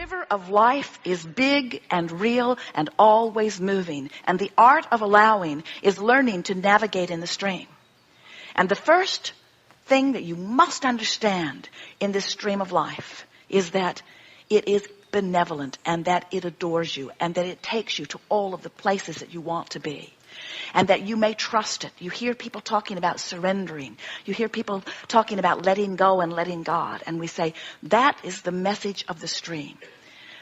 river of life is big and real and always moving. And the art of allowing is learning to navigate in the stream. And the first thing that you must understand in this stream of life is that it is benevolent and that it adores you and that it takes you to all of the places that you want to be. And that you may trust it. You hear people talking about surrendering. You hear people talking about letting go and letting God. And we say, that is the message of the stream.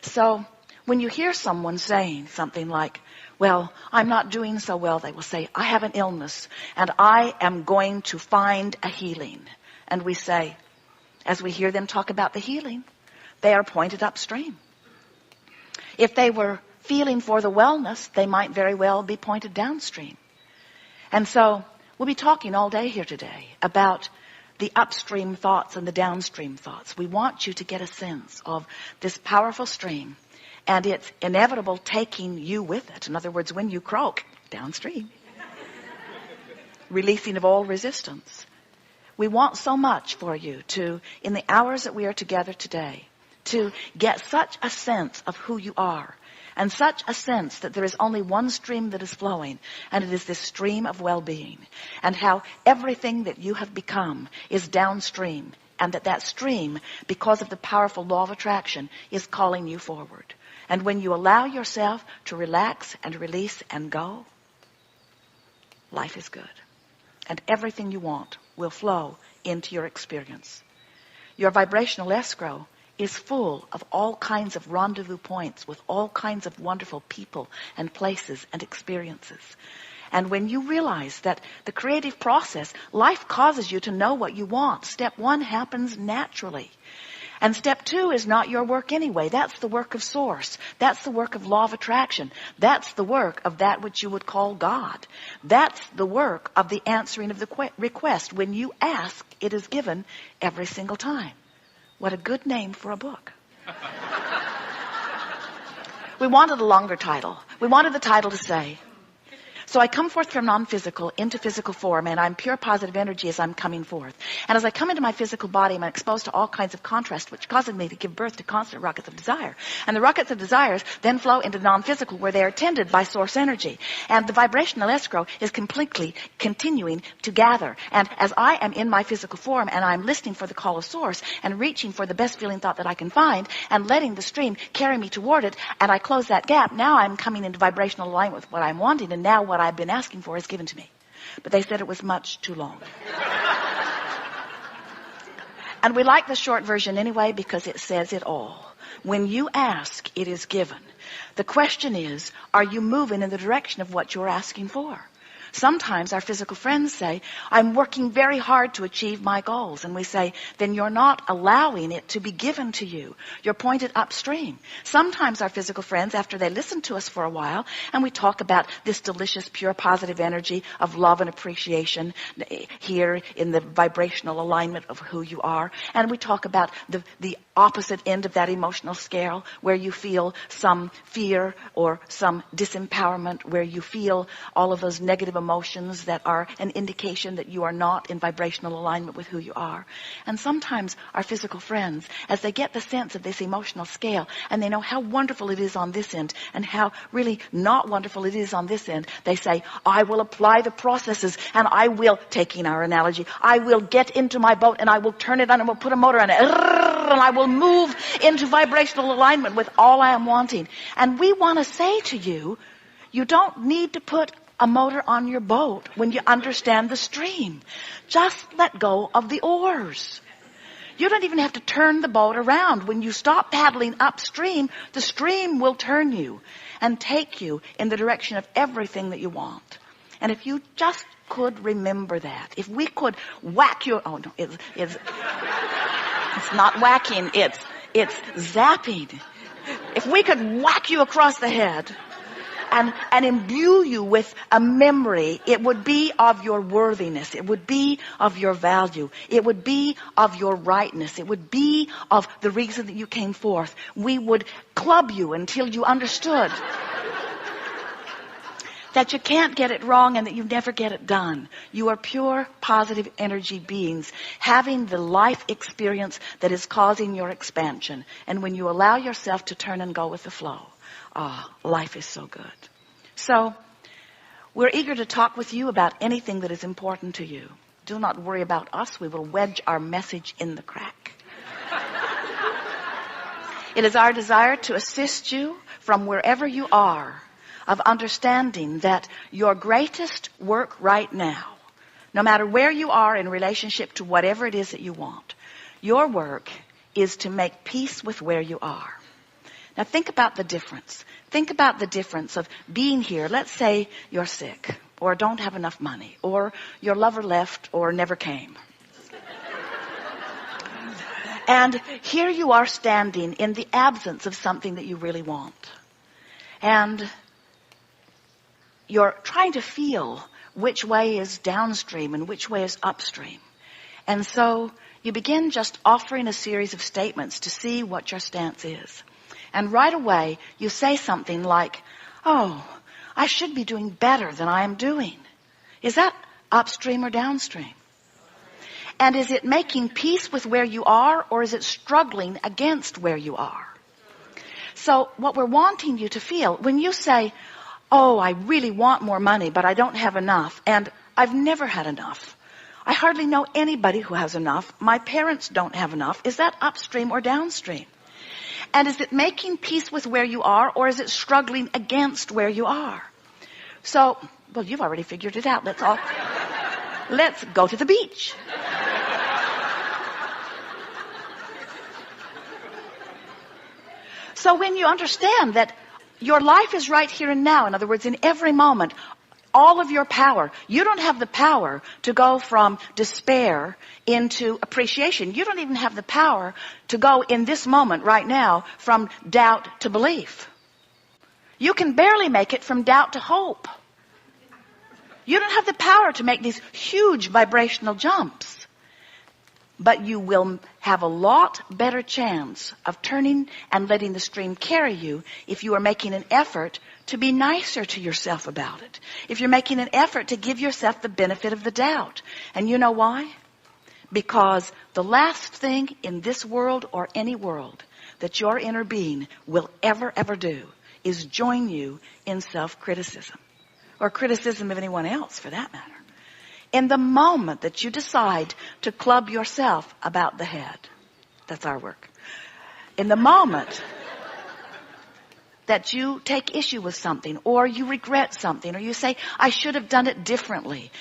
So when you hear someone saying something like, well, I'm not doing so well, they will say, I have an illness and I am going to find a healing. And we say, as we hear them talk about the healing, they are pointed upstream. If they were feeling for the wellness, they might very well be pointed downstream. And so we'll be talking all day here today about the upstream thoughts and the downstream thoughts. We want you to get a sense of this powerful stream and its inevitable taking you with it. In other words, when you croak, downstream. Releasing of all resistance. We want so much for you to, in the hours that we are together today, to get such a sense of who you are. And such a sense that there is only one stream that is flowing, and it is this stream of well-being. And how everything that you have become is downstream, and that stream, because of the powerful law of attraction, is calling you forward. And when you allow yourself to relax and release and go, life is good. And everything you want will flow into your experience. Your vibrational escrow is full of all kinds of rendezvous points with all kinds of wonderful people and places and experiences. And when you realize that the creative process, life causes you to know what you want. Step 1 happens naturally. And step 2 is not your work anyway. That's the work of Source. That's the work of law of attraction. That's the work of that which you would call God. That's the work of the answering of the request. When you ask, it is given every single time. What a good name for a book. We wanted a longer title. We wanted the title to say, so I come forth from non-physical into physical form, and I'm pure positive energy as I'm coming forth. And as I come into my physical body, I'm exposed to all kinds of contrast, which causes me to give birth to constant rockets of desire. And the rockets of desires then flow into non-physical, where they are tended by source energy. And the vibrational escrow is completely continuing to gather. And as I am in my physical form, and I'm listening for the call of source, and reaching for the best feeling thought that I can find, and letting the stream carry me toward it, and I close that gap, now I'm coming into vibrational alignment with what I'm wanting, and now what I've been asking for is given to me. But they said it was much too long. And we like the short version anyway because it says it all. When you ask, it is given. The question is, are you moving in the direction of what you're asking for? Sometimes our physical friends say, I'm working very hard to achieve my goals. And we say, then you're not allowing it to be given to you. You're pointed upstream. Sometimes our physical friends, after they listen to us for a while, and we talk about this delicious, pure, positive energy of love and appreciation here in the vibrational alignment of who you are. And we talk about the opposite end of that emotional scale, where you feel some fear or some disempowerment, where you feel all of those negative emotions that are an indication that you are not in vibrational alignment with who you are. And sometimes our physical friends, as they get the sense of this emotional scale, and they know how wonderful it is on this end and how really not wonderful it is on this end, they say, I will apply the processes, and I will, taking our analogy, I will get into my boat and I will turn it on and we'll put a motor on it, and I will move into vibrational alignment with all I am wanting. And we want to say to you, you don't need to put a motor on your boat when you understand the stream. Just let go of the oars. You don't even have to turn the boat around. When you stop paddling upstream, the stream will turn you and take you in the direction of everything that you want. And if you just could remember that, if we could whack you, oh no, it's not whacking, it's zapping. If we could whack you across the head and imbue you with a memory, it would be of your worthiness. It would be of your value. It would be of your rightness. It would be of the reason that you came forth. We would club you until you understood that you can't get it wrong and that you never get it done. You are pure positive energy beings having the life experience that is causing your expansion. And when you allow yourself to turn and go with the flow, life is so good. So we're eager to talk with you about anything that is important to you. Do not worry about us. We will wedge our message in the crack. It is our desire to assist you from wherever you are, of understanding that your greatest work right now, no matter where you are in relationship to whatever it is that you want, your work is to make peace with where you are. Now think about the difference. Think about the difference of being here. Let's say you're sick or don't have enough money or your lover left or never came. And here you are standing in the absence of something that you really want. And you're trying to feel which way is downstream and which way is upstream. And so you begin just offering a series of statements to see what your stance is. And right away you say something like, oh, I should be doing better than I am doing. Is that upstream or downstream? And is it making peace with where you are, or is it struggling against where you are? So what we're wanting you to feel, when you say, oh, I really want more money, but I don't have enough, and I've never had enough. I hardly know anybody who has enough. My parents don't have enough. Is that upstream or downstream? And is it making peace with where you are, or is it struggling against where you are? So, well, you've already figured it out. Let's go to the beach. So when you understand that your life is right here and now, in other words, in every moment, all of your power, you don't have the power to go from despair into appreciation. You don't even have the power to go in this moment right now from doubt to belief. You can barely make it from doubt to hope. You don't have the power to make these huge vibrational jumps. But you will have a lot better chance of turning and letting the stream carry you if you are making an effort to be nicer to yourself about it. If you're making an effort to give yourself the benefit of the doubt. And you know why? Because the last thing in this world or any world that your inner being will ever do is join you in self-criticism. Or criticism of anyone else for that matter. In the moment that you decide to club yourself about the head, that's our work. In the moment that you take issue with something, or you regret something, or you say, I should have done it differently.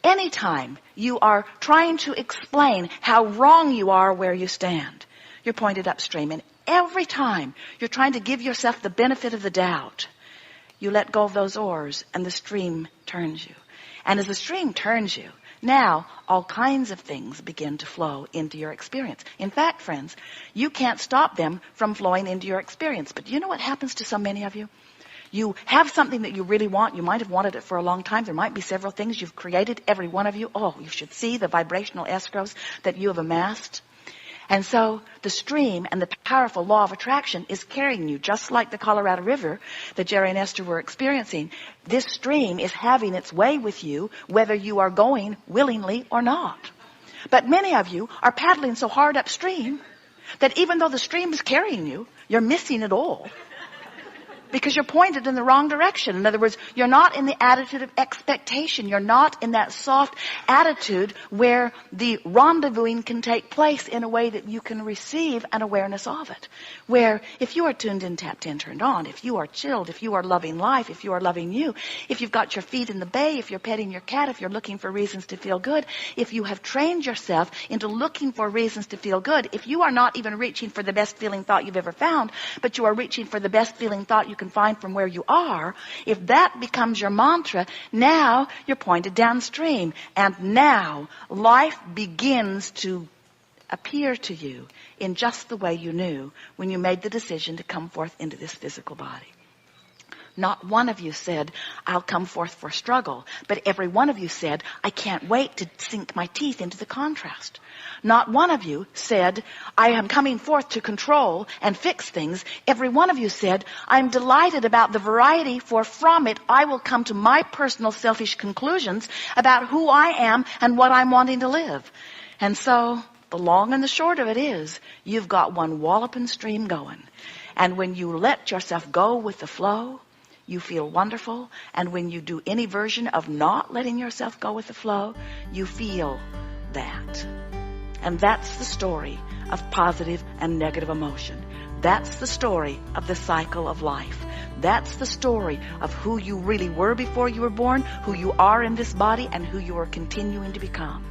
Anytime you are trying to explain how wrong you are where you stand, you're pointed upstream. And every time you're trying to give yourself the benefit of the doubt, you let go of those oars and the stream turns you. And as the stream turns you, now all kinds of things begin to flow into your experience. In fact, friends, you can't stop them from flowing into your experience. But you know what happens to so many of you? You have something that you really want. You might have wanted it for a long time. There might be several things you've created, every one of you. Oh, you should see the vibrational escrows that you have amassed. And so the stream and the powerful law of attraction is carrying you, just like the Colorado River that Jerry and Esther were experiencing. This stream is having its way with you, whether you are going willingly or not. But many of you are paddling so hard upstream that even though the stream is carrying you, you're missing it all. Because you're pointed in the wrong direction. In other words, you're not in the attitude of expectation. You're not in that soft attitude where the rendezvousing can take place in a way that you can receive an awareness of it. Where if you are tuned in, tapped in, turned on, if you are chilled, if you are loving life, if you are loving you, if you've got your feet in the bay, if you're petting your cat, if you're looking for reasons to feel good, if you have trained yourself into looking for reasons to feel good, if you are not even reaching for the best feeling thought you've ever found, but you are reaching for the best feeling thought you can find from where you are, if that becomes your mantra, now you're pointed downstream. And now life begins to appear to you in just the way you knew when you made the decision to come forth into this physical body. Not one of you said, I'll come forth for struggle. But every one of you said, I can't wait to sink my teeth into the contrast. Not one of you said, I am coming forth to control and fix things. Every one of you said, I'm delighted about the variety, for from it I will come to my personal selfish conclusions about who I am and what I'm wanting to live. And so the long and the short of it is, you've got one walloping stream going. And when you let yourself go with the flow, you feel wonderful. And when you do any version of not letting yourself go with the flow, you feel that. And that's the story of positive and negative emotion. That's the story of the cycle of life. That's the story of who you really were before you were born, who you are in this body, and who you are continuing to become.